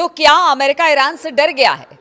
तो क्या America Iran से डर गया है?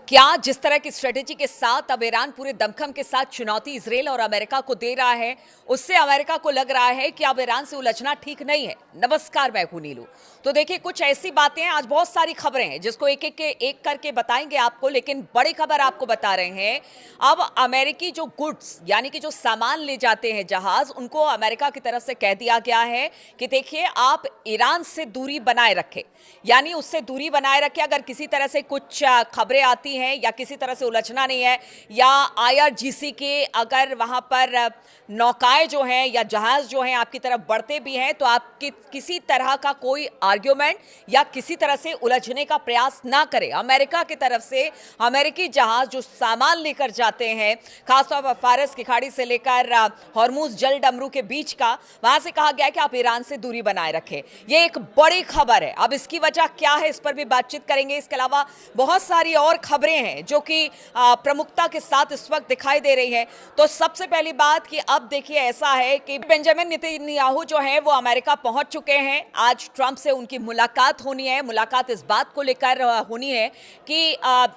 क्या जिस तरह की स्ट्रेटेजी के साथ अब ईरान पूरे दमखम के साथ चुनौती इजराइल और अमेरिका को दे रहा है, उससे अमेरिका को लग रहा है कि अब ईरान से उलझना ठीक नहीं है? नमस्कार, मैं हूं नीलू। तो देखिए, कुछ ऐसी बातें हैं, आज बहुत सारी खबरें हैं जिसको एक करके बताएंगे आपको, लेकिन बड़ी खबर आपको बता रहे हैं। अब अमेरिकी जो गुड्स यानी कि जो सामान ले जाते हैं जहाज, उनको अमेरिका की तरफ से कह दिया गया है कि देखिए, आप ईरान से दूरी बनाए रखें, यानी उससे दूरी बनाए रखें। अगर किसी तरह से कुछ खबरें आती हैं या किसी तरह से उलझना नहीं है, या आईआरजीसी के अगर वहां पर नौकाएं जो हैं या जहाज जो हैं आपकी तरफ बढ़ते भी हैं, तो आपकी किसी तरह का कोई आर्ग्यूमेंट या किसी तरह से उलझने का प्रयास ना करें। अमेरिका की तरफ से अमेरिकी जहाज जो सामान लेकर जाते हैं, खासतौर पर फारस की खाड़ी से लेकर हॉर्मुज जल डमरू के बीच का, वहां से कहा गया है कि आप ईरान से दूरी बनाए रखें। यह एक बड़ी खबर है। अब इसकी वजह क्या है, इस पर भी बातचीत करेंगे। इसके अलावा बहुत सारी और खबरें हैं जो कि प्रमुखता के साथ इस वक्त दिखाई दे रही है। तो सबसे पहली बात कि अब देखिए, ऐसा है कि बेंजामिन नेतन्याहू जो है वो अमेरिका पहुंच चुके हैं। आज ट्रंप से उनकी मुलाकात होनी है। मुलाकात इस बात को लेकर होनी है कि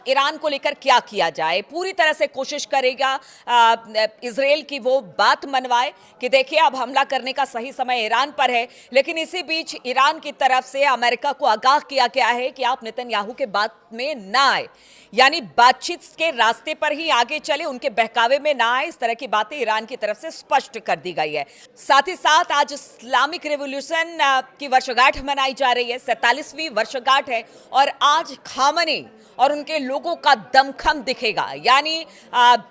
ईरान को लेकर क्या किया जाए। पूरी तरह से कोशिश करेगा इजराइल की वो बात मनवाए कि देखिए, अब हमला करने का सही समय ईरान पर है। लेकिन इसी बीच ईरान की तरफ से अमेरिका को आगाह किया गया है कि आप नेतन्याहू के बात में ना आए, यानी बातचीत के रास्ते पर ही आगे चले, उनके बहकावे में ना आए। इस तरह की बातें ईरान की तरफ से स्पष्ट कर दी गई है। साथ ही साथ आज इस्लामिक रिवॉल्यूशन की वर्षगांठ मनाई जा रही है, 47वीं वर्षगांठ है। और आज खामनी और उनके लोगों का दमखम दिखेगा, यानी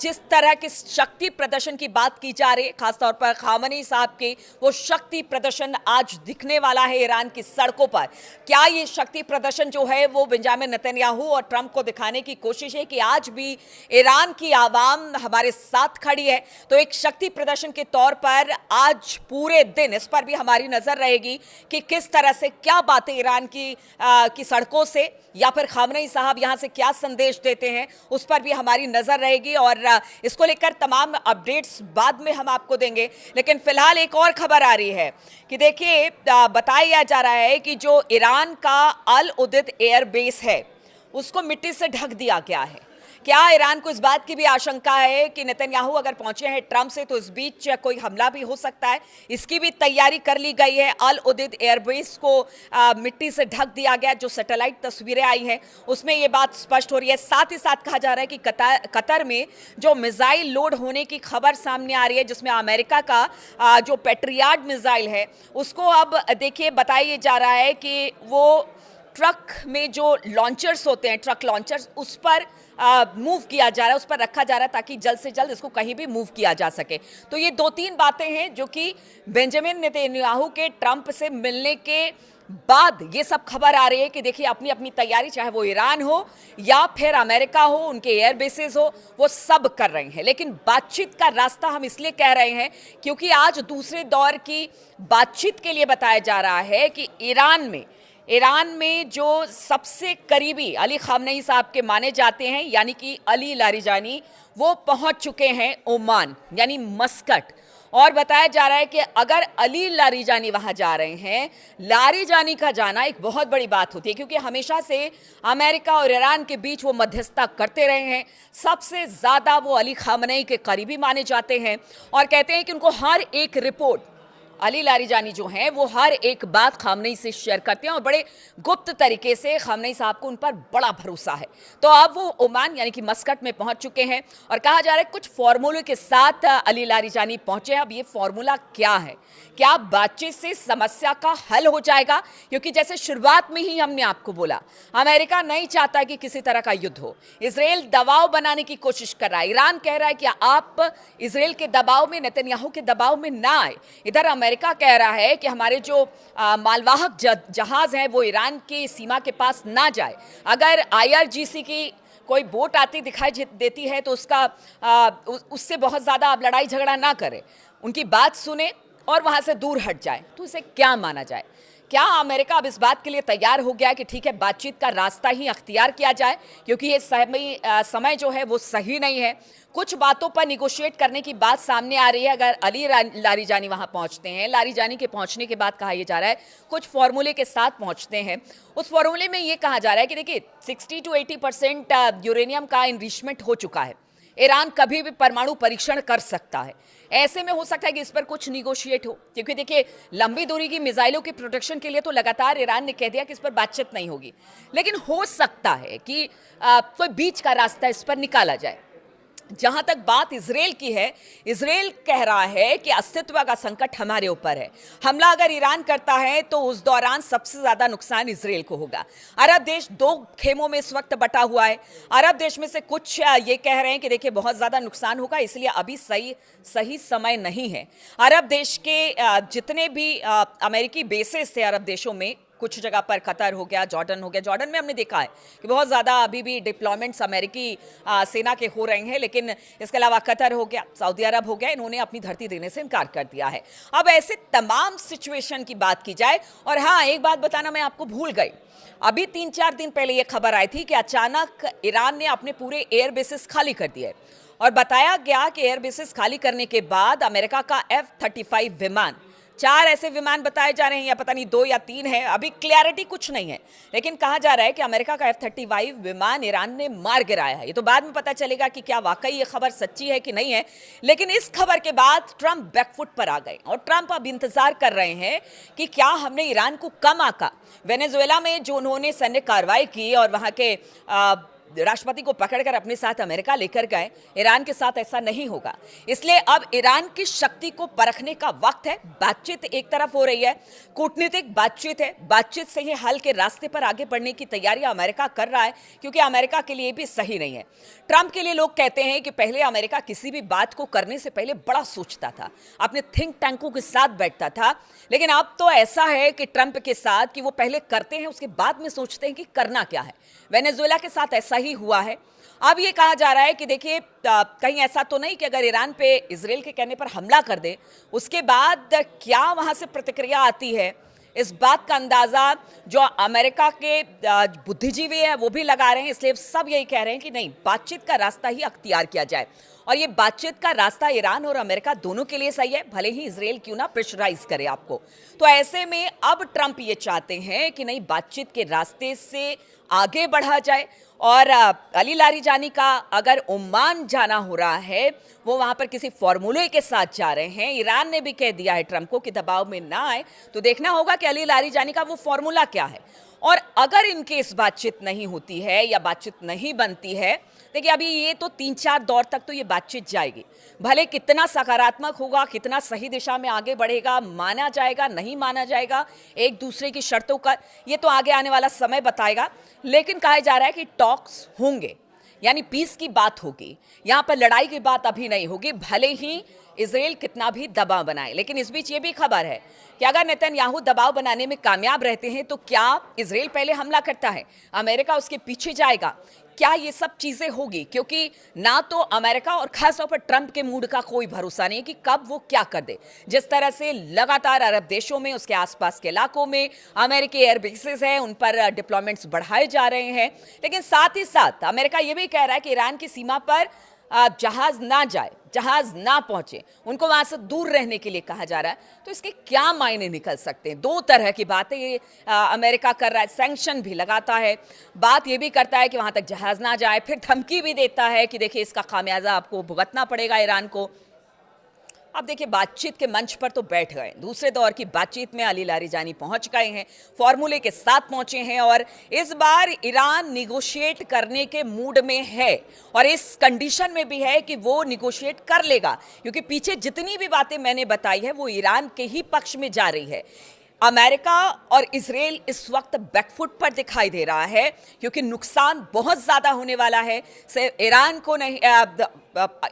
जिस तरह के शक्ति प्रदर्शन की बात की जा रही है, खासतौर पर खामनी साहब के, वो शक्ति प्रदर्शन आज दिखने वाला है ईरान की सड़कों पर। क्या ये शक्ति प्रदर्शन जो है वो बेंजामिन नेतन्याहू और ट्रंप को दिखाने की कोशिश है कि आज भी ईरान की आवाम हमारे साथ खड़ी है? तो एक शक्ति प्रदर्शन के तौर पर आज पूरे दिन इस पर भी हमारी नजर रहेगी कि किस तरह से क्या बातें ईरान की सड़कों से या फिर खामनेई साहब यहां से क्या संदेश देते हैं, उस पर भी हमारी नजर रहेगी। और इसको लेकर तमाम अपडेट्स बाद में हम आपको देंगे। लेकिन फिलहाल एक और खबर आ रही है कि देखिए, बताया जा रहा है कि जो ईरान का अल उदैद एयरबेस है उसको मिट्टी से ढक दिया गया है। क्या ईरान को इस बात की भी आशंका है कि नेतन्याहू अगर पहुंचे हैं ट्रंप से तो इस बीच कोई हमला भी हो सकता है? इसकी भी तैयारी कर ली गई है। अल उदैद एयरबेस को मिट्टी से ढक दिया गया। जो सैटेलाइट तस्वीरें आई हैं उसमें ये बात स्पष्ट हो रही है। साथ ही साथ कहा जा रहा है कि कतर में जो मिसाइल लोड होने की खबर सामने आ रही है, जिसमें अमेरिका का जो पेट्रियाट मिसाइल है उसको अब देखिए बताया जा रहा है कि वो ट्रक में जो लॉन्चर्स होते हैं, ट्रक लॉन्चर्स, उस पर मूव किया जा रहा है, उस पर रखा जा रहा है ताकि जल्द से जल्द इसको कहीं भी मूव किया जा सके। तो ये 2-3 बातें हैं जो कि बेंजामिन नेतन्याहू के ट्रंप से मिलने के बाद ये सब खबर आ रही है कि देखिए, अपनी अपनी तैयारी, चाहे वो ईरान हो या फिर अमेरिका हो, उनके एयर बेसेस हो, वो सब कर रहे हैं। लेकिन बातचीत का रास्ता हम इसलिए कह रहे हैं क्योंकि आज दूसरे दौर की बातचीत के लिए बताया जा रहा है कि ईरान में जो सबसे करीबी अली खामनेई साहब के माने जाते हैं, यानी कि अली लारिजानी, वो पहुंच चुके हैं ओमान यानी मस्कट। और बताया जा रहा है कि अगर अली लारिजानी वहां जा रहे हैं, लारिजानी का जाना एक बहुत बड़ी बात होती है क्योंकि हमेशा से अमेरिका और ईरान के बीच वो मध्यस्थता करते रहे हैं। सबसे ज़्यादा वो अली खामनेई के करीबी माने जाते हैं और कहते हैं कि उनको हर एक रिपोर्ट, अली लारिजानी जो हैं वो हर एक बात खामनेई से शेयर करते हैं और बड़े गुप्त तरीके से खामनेई साहब को उन पर बड़ा भरोसा है। तो अब वो ओमान यानी कि मस्कट में पहुंच चुके हैं और कहा जा रहा है कुछ फॉर्मूले के साथ अली लारिजानी पहुंचे हैं। अब ये फॉर्मूला क्या है? क्या बातचीत से समस्या का हल हो जाएगा? क्योंकि जैसे शुरुआत में ही हमने आपको बोला, अमेरिका नहीं चाहता कि किसी तरह का युद्ध हो। इजराइल दबाव बनाने की कोशिश कर रहा है। ईरान कह रहा है कि आप इजराइल के दबाव में, नेतन्याहू के दबाव में ना आए। इधर अमेरिका कह रहा है कि हमारे जो मालवाहक जहाज हैं वो ईरान की सीमा के पास ना जाए। अगर आईआरजीसी की कोई बोट आती दिखाई देती है तो उससे बहुत ज़्यादा आप लड़ाई झगड़ा ना करें, उनकी बात सुने और वहाँ से दूर हट जाए। तो इसे क्या माना जाए? क्या अमेरिका अब इस बात के लिए तैयार हो गया है कि ठीक है, बातचीत का रास्ता ही अख्तियार किया जाए, क्योंकि ये समय जो है वो सही नहीं है। कुछ बातों पर निगोशिएट करने की बात सामने आ रही है। अगर अली लारीजानी वहां पहुंचते हैं, लारीजानी के पहुंचने के बाद कहा यह जा रहा है कुछ फॉर्मूले के साथ पहुंचते हैं। उस फॉर्मूले में ये कहा जा रहा है कि देखिए 60 to 80% यूरेनियम का इनरिचमेंट हो चुका है। ईरान कभी भी परमाणु परीक्षण कर सकता है। ऐसे में हो सकता है कि इस पर कुछ निगोशिएट हो, क्योंकि देखिए लंबी दूरी की मिसाइलों की प्रोटेक्शन के लिए तो लगातार ईरान ने कह दिया कि इस पर बातचीत नहीं होगी, लेकिन हो सकता है कि कोई बीच का रास्ता इस पर निकाला जाए। जहां तक बात इजराइल की है, इजराइल कह रहा है कि अस्तित्व का संकट हमारे ऊपर है। हमला अगर ईरान करता है तो उस दौरान सबसे ज्यादा नुकसान इजराइल को होगा। अरब देश दो खेमों में इस वक्त बटा हुआ है। अरब देश में से कुछ ये कह रहे हैं कि देखिए बहुत ज्यादा नुकसान होगा, इसलिए अभी सही समय नहीं है। अरब देश के जितने भी अमेरिकी बेसेस थे अरब देशों में, कुछ जगह पर कतर हो गया, जॉर्डन हो गया। जॉर्डन में हमने देखा है कि बहुत ज़्यादा अभी भी डिप्लॉयमेंट्स अमेरिकी सेना के हो रहे हैं, लेकिन इसके अलावा कतर हो गया, सऊदी अरब हो गया, इन्होंने अपनी धरती देने से इनकार कर दिया है। अब ऐसे तमाम सिचुएशन की बात की जाए, और हाँ, एक बात बताना मैं आपको भूल गई। अभी 3-4 दिन पहले यह खबर आई थी कि अचानक ईरान ने अपने पूरे एयर बेसिस खाली कर दिए, और बताया गया कि एयर बेसिस खाली करने के बाद अमेरिका का F-35 विमान, 4 ऐसे विमान बताए जा रहे हैं, या पता नहीं 2 या 3 है, अभी क्लैरिटी कुछ नहीं है, लेकिन कहा जा रहा है कि अमेरिका का F-35 विमान ईरान ने मार गिराया है। ये तो बाद में पता चलेगा कि क्या वाकई ये खबर सच्ची है कि नहीं है। लेकिन इस खबर के बाद ट्रंप बैकफुट पर आ गए, और ट्रंप अब इंतजार कर रहे हैं कि क्या हमने ईरान को कम आका। वेनेजुएला में जो उन्होंने सैन्य कार्रवाई की और वहां के राष्ट्रपति को पकड़कर अपने साथ अमेरिका लेकर गए, ईरान के साथ ऐसा नहीं होगा। इसलिए अब ईरान की शक्ति को परखने का वक्त है। बातचीत एक तरफ हो रही है, कूटनीतिक बातचीत है, बातचीत से ही हल के रास्ते पर आगे बढ़ने की तैयारियां अमेरिका कर रहा है, क्योंकि अमेरिका के लिए भी सही नहीं है। ट्रंप के लिए लोग कहते हैं कि पहले अमेरिका किसी भी बात को करने से पहले बड़ा सोचता था, अपने थिंक टैंकों के साथ बैठता था, लेकिन अब तो ऐसा है कि ट्रंप के साथ कि वो पहले करते हैं, उसके बाद में सोचते हैं कि करना क्या है। वेनेजुएला के साथ ऐसा ही हुआ है। अब ये कहा जा रहा है कि देखिए कहीं ऐसा तो नहीं कि अगर ईरान पे इजराइल के कहने पर हमला कर दे, उसके बाद क्या वहां से प्रतिक्रिया आती है, इस बात का अंदाजा जो अमेरिका के बुद्धिजीवी है वो भी लगा रहे हैं। इसलिए सब यही कह रहे हैं कि नहीं, बातचीत का रास्ता ही अख्तियार किया जाए, और ये बातचीत का रास्ता ईरान और अमेरिका दोनों के लिए सही है, भले ही इजराइल क्यों ना प्रेशराइज करे आपको। तो ऐसे में अब ट्रंप ये चाहते हैं कि नहीं, बातचीत के रास्ते से आगे बढ़ा जाए। और अली लारीजानी का अगर ओमान जाना हो रहा है, वो वहां पर किसी फॉर्मूले के साथ जा रहे हैं। ईरान ने भी कह दिया है ट्रंप को कि दबाव में ना आए, तो देखना होगा कि अली लारीजानी का वो फॉर्मूला क्या है। और अगर इनके इस बातचीत नहीं होती है या बातचीत नहीं बनती है, देखिए अभी ये तो 3-4 दौर तक तो ये बातचीत जाएगी, भले कितना सकारात्मक होगा, कितना सही दिशा में आगे बढ़ेगा, माना जाएगा नहीं माना जाएगा एक दूसरे की शर्तों का, ये तो आगे आने वाला समय बताएगा। लेकिन कहा जा रहा है कि टॉक्स होंगे, यानी पीस की बात होगी, यहाँ पर लड़ाई की बात अभी नहीं होगी, भले ही इजराइल कितना भी दबाव बनाए। लेकिन इस बीच ये भी खबर है कि अगर नेतन्याहू दबाव बनाने में कामयाब रहते हैं तो क्या इजराइल पहले हमला करता है, अमेरिका उसके पीछे जाएगा, क्या ये सब चीजें होगी? क्योंकि ना तो अमेरिका और खासतौर पर ट्रंप के मूड का कोई भरोसा नहीं कि कब वो क्या कर दे। जिस तरह से लगातार अरब देशों में, उसके आसपास के इलाकों में अमेरिकी एयर बेसेस हैं, उन पर डिप्लॉयमेंट्स बढ़ाए जा रहे हैं, लेकिन साथ ही साथ अमेरिका ये भी कह रहा है कि ईरान की सीमा पर जहाज ना जाए, जहाज ना पहुंचे, उनको वहां से दूर रहने के लिए कहा जा रहा है। तो इसके क्या मायने निकल सकते हैं? दो तरह की बातें ये अमेरिका कर रहा है, सैंक्शन भी लगाता है, बात ये भी करता है कि वहां तक जहाज ना जाए, फिर धमकी भी देता है कि देखिए इसका खामियाजा आपको भुगतना पड़ेगा ईरान को। अब देखिए बातचीत के मंच पर तो बैठ गए, दूसरे दौर की बातचीत में अली लारीजानी पहुंच गए हैं, फॉर्मूले के साथ पहुंचे हैं, और इस बार ईरान निगोशिएट करने के मूड में है, और इस कंडीशन में भी है कि वो निगोशिएट कर लेगा, क्योंकि पीछे जितनी भी बातें मैंने बताई है वो ईरान के ही पक्ष में जा रही है। अमेरिका और इजराइल इस वक्त बैकफुट पर दिखाई दे रहा है, क्योंकि नुकसान बहुत ज्यादा होने वाला है। सिर्फ ईरान को नहीं,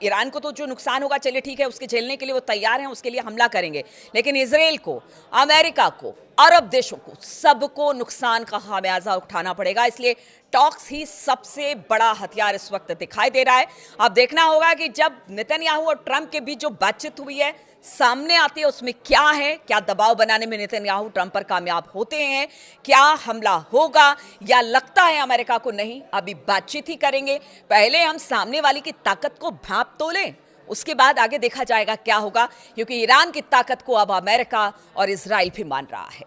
ईरान को तो जो नुकसान होगा चलिए ठीक है, उसके झेलने के लिए वो तैयार हैं, उसके लिए हमला करेंगे, लेकिन इजराइल को, अमेरिका को, अरब देशों को, सबको नुकसान का खामियाजा उठाना पड़ेगा। इसलिए टॉक्स ही सबसे बड़ा हथियार इस वक्त दिखाई दे रहा है। अब देखना होगा कि जब नेतन्याहू और ट्रंप के बीच जो बातचीत हुई है, सामने आती है उसमें क्या है, क्या दबाव बनाने में नेतन्याहू ट्रंप पर कामयाब होते हैं, क्या हमला होगा, या लगता है अमेरिका को नहीं, अभी बातचीत ही करेंगे। पहले हम सामने वाली की ताकत को भांप तो लें, उसके बाद आगे देखा जाएगा क्या होगा, क्योंकि ईरान की ताकत को अब अमेरिका और इजराइल भी मान रहा है।